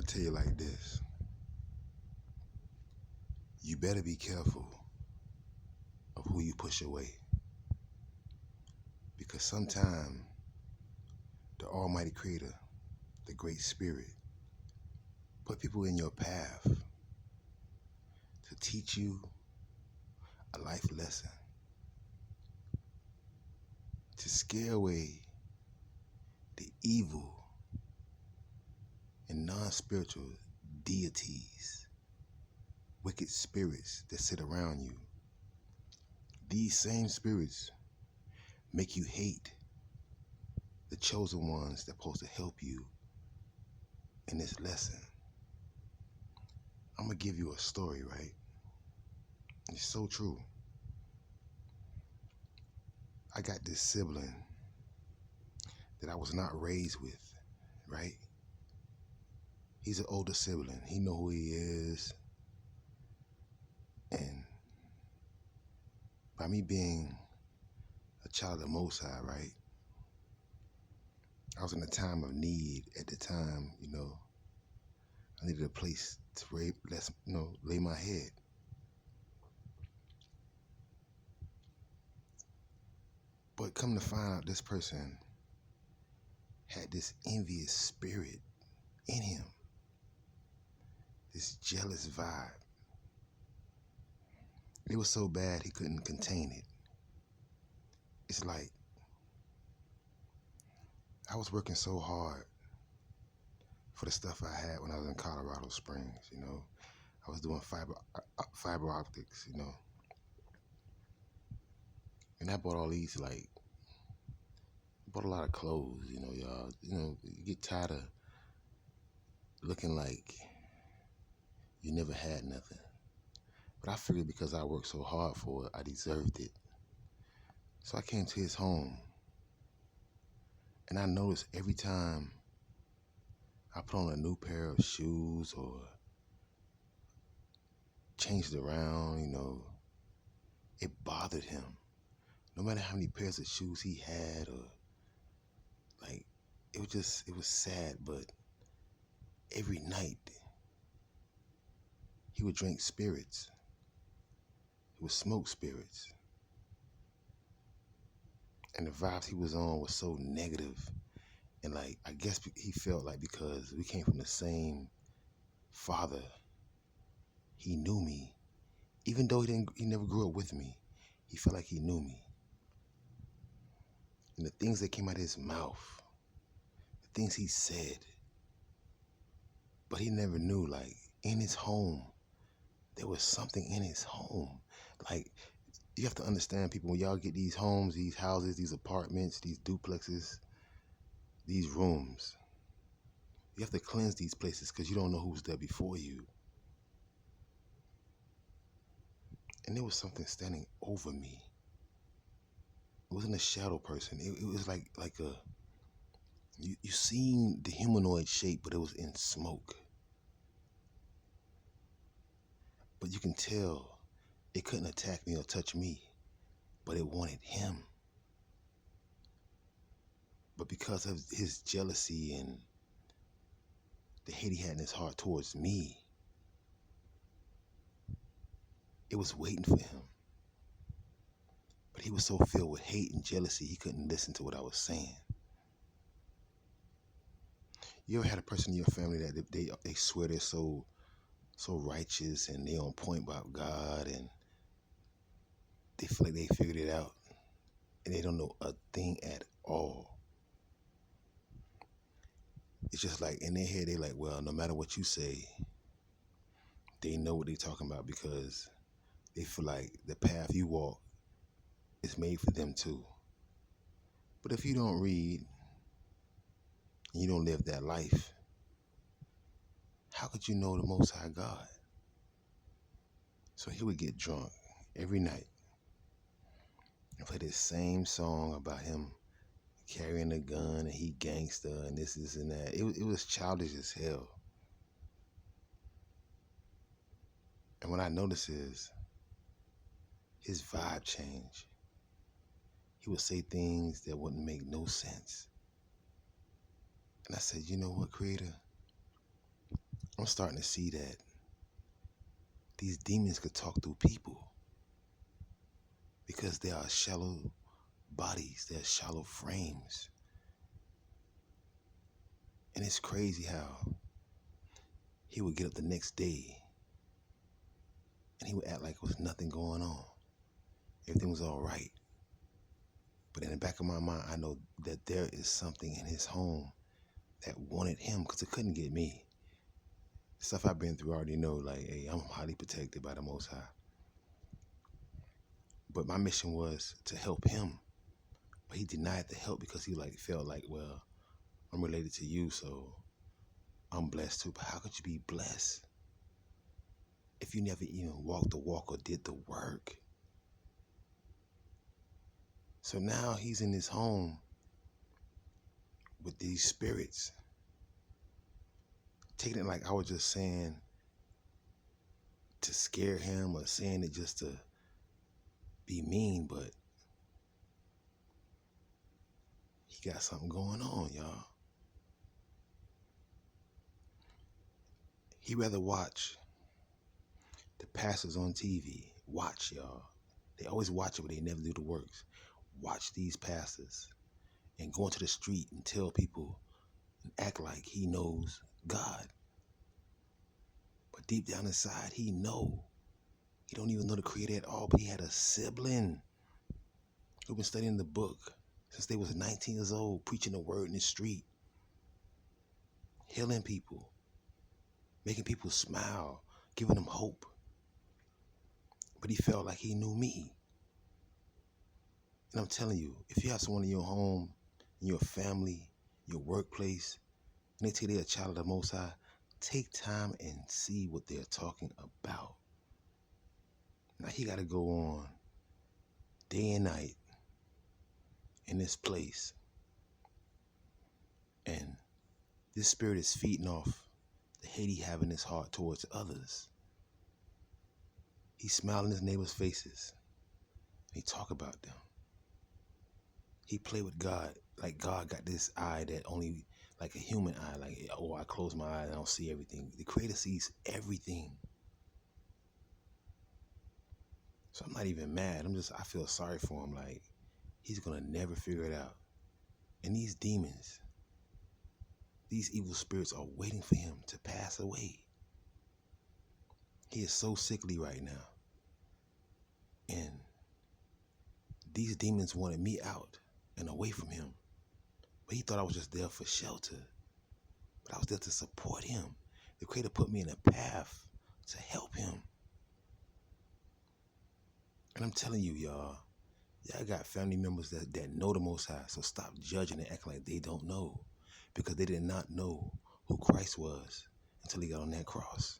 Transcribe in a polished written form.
tell you like this. You better be careful of who you push away. Because sometime the Almighty Creator, the Great Spirit, put people in your path to teach you a life lesson, to scare away the evil and non-spiritual deities, wicked spirits that sit around you. These same spirits make you hate the chosen ones that are supposed to help you in this lesson. I'm going to give you a story, right? It's so true. I got this sibling that I was not raised with, right? He's an older sibling. He know who he is. And by me being a child of the Most High, right? I was in a time of need at the time, I needed a place to lay my head. But come to find out, this person had this envious spirit in him, this jealous vibe. It was so bad he couldn't contain it. It's like I was working so hard for the stuff I had when I was in Colorado Springs, I was doing fiber optics, and I bought all these, bought a lot of clothes, y'all. You get tired of looking like you never had nothing. But I figured because I worked so hard for it, I deserved it. So I came to his home, and I noticed every time I put on a new pair of shoes or changed it around, it bothered him. No matter how many pairs of shoes he had, or it was sad. But every night he would drink spirits. He would smoke spirits. And the vibes he was on was so negative. And I guess he felt like because we came from the same father, he knew me. Even though he never grew up with me, he felt like he knew me. And the things that came out of his mouth, the things he said, but he never knew, in his home, there was something in his home. You have to understand, people, when y'all get these homes, these houses, these apartments, these duplexes, these rooms, you have to cleanse these places because you don't know who's there before you. And there was something standing over me. It wasn't a shadow person. It was like you seen the humanoid shape, but it was in smoke. But you can tell it couldn't attack me or touch me, but it wanted him. But because of his jealousy and the hate he had in his heart towards me, it was waiting for him. But he was so filled with hate and jealousy, he couldn't listen to what I was saying. You ever had a person in your family that they swear they're so righteous and they on point about God, and they feel like they figured it out and they don't know a thing at all? It's just like in their head, they like, well, no matter what you say, they know what they're talking about because they feel like the path you walk is made for them too. But if you don't read and you don't live that life, how could you know the Most High God? So he would get drunk every night and play this same song about him carrying a gun and he gangster and this and that. It was childish as hell. And what I noticed is his vibe changed. He would say things that wouldn't make no sense. And I said, you know what, Creator? I'm starting to see that these demons could talk through people because they are shallow bodies, they're shallow frames. And it's crazy how he would get up the next day and he would act like there was nothing going on. Everything was all right. But in the back of my mind, I know that there is something in his home that wanted him because it couldn't get me. Stuff I've been through, I already know, like, hey, I'm highly protected by the Most High. But my mission was to help him. But he denied the help because he felt like, well, I'm related to you, so I'm blessed too. But how could you be blessed if you never even walked the walk or did the work? So now he's in his home with these spirits, taking it like I was just saying to scare him or saying it just to be mean, but he got something going on, y'all. He rather watch the pastors on TV. Watch, y'all. They always watch it, but they never do the works. Watch these pastors and go into the street and tell people and act like he knows God. But deep down inside, he know. He don't even know the Creator at all, but he had a sibling who been studying the book since they was 19 years old, preaching the word in the street, healing people, making people smile, giving them hope. But he felt like he knew me. And I'm telling you, if you have someone in your home, in your family, your workplace, and they tell you they're a child of the Most High, take time and see what they're talking about. Now he got to go on day and night in this place. And this spirit is feeding off the hate he have in his heart towards others. He smile in his neighbors' faces. He talk about them. He play with God like God got this eye that only like a human eye, like, oh, I close my eyes, I don't see everything. The Creator sees everything. So I'm not even mad. I feel sorry for him. Like, he's gonna never figure it out. And these demons, these evil spirits are waiting for him to pass away. He is so sickly right now. And these demons wanted me out and away from him. But he thought I was just there for shelter. But I was there to support him. The Creator put me in a path to help him. And I'm telling you, y'all got family members that know the Most High. So stop judging and acting like they don't know. Because they did not know who Christ was until he got on that cross.